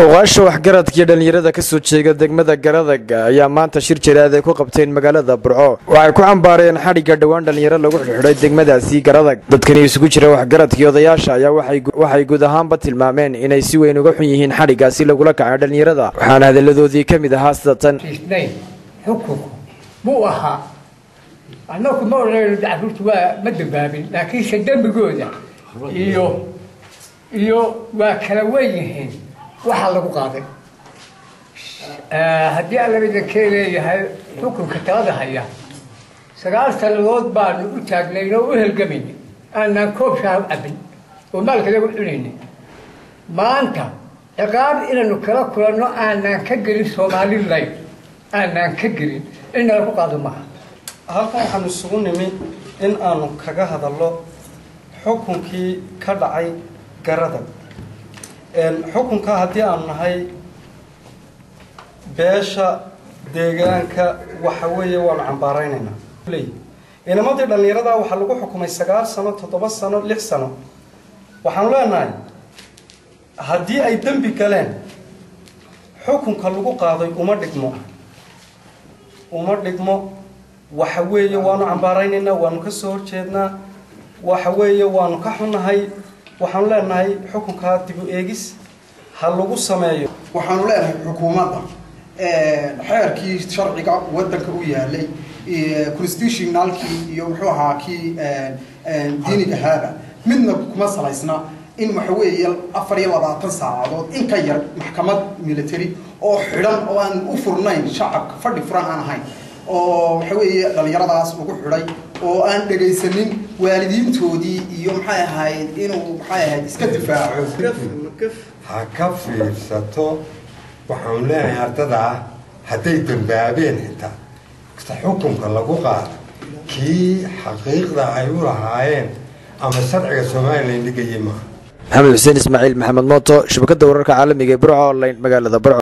oqaasha waxgaradkii dhalinyarada ka soo jeega degmada Garadaga ayaa maanta shir jiraad ay ku qabteen magaalada Burco waxay ku cambaareen xadhiga dhawaan dhalinyaro lagu xidhay degmadaasi Garadag dadkani isugu jira waxgaradkii odayaasha ayaa waxay guud ahaanba tilmaameen inay si weyn uga xun yihiin xadhigaasi lagula kacay dhalinyarada waxaana hadaladoodii kamid ahaa sidatan xukunku buu ahaa annagu ma oranayno dacruurtu waa ma dambaabin laakiin shadambigooda iyo waa kala weyn yihiin waxa lagu qaaday haddii alla midna keenayahay xukunka talada haya 9 sanadood baanu u taagnayn oo u halgamaynay aanan koob shaah cabin oo maalka lagu cunaynay maanta ciqaab inaanu kala kulanno aanan ka gelin Soomaaliland aanan ka gelin in lagu qaado maaha halkan waxaan isugu nimi in aanu kaga hadallo xukunkii ka dhacay Garadag xukunka haddii aan nahay beesha deegaanka waxa weeye waan cambaaraynayna inamadii dhalinyarada waxa lagu xukumay 9 sano 7 sano 6 sano waxaan leenahay haddii ay dambi galeen xukunka lagu qaaday uma dhigmo waxa weeye waanu cambaaraynayna waanu ka soo horjeednaa waxa weeye waanu ka xunahay waxaan leenahay xukunka dib u eegis hal lagu sameeyo waxaan leenahay xukuumadda xeerkii sharciga wadanka u yaalay constitutionalkii iyo wuxuu ahaa kii diiniga haaba midna kuma salaysna in waxa weeye 24 saacadood in ka yar maxkamad military oo xidhan oo aan u furnayn shacabka fadhi furan aan ahayn oo waxa weeye dhalinyaradaas ugu xidhay oo aan dhageysanin waalidiintoodii iyo maxay ahayd inuu maxay ahayd iska difaaco ha ka fiirsato waxaan leenahay ardada hadday dambaabeen xitaa xukunka lagu qaado kii xaqiiqda ay u lahaayeen ama sharciga Soomaaliland dhigayay ma Maxamed Xuseen Ismaaciil Maxamed Mooto shabakada wararka caalamiga ee Burco online magaalada Burco.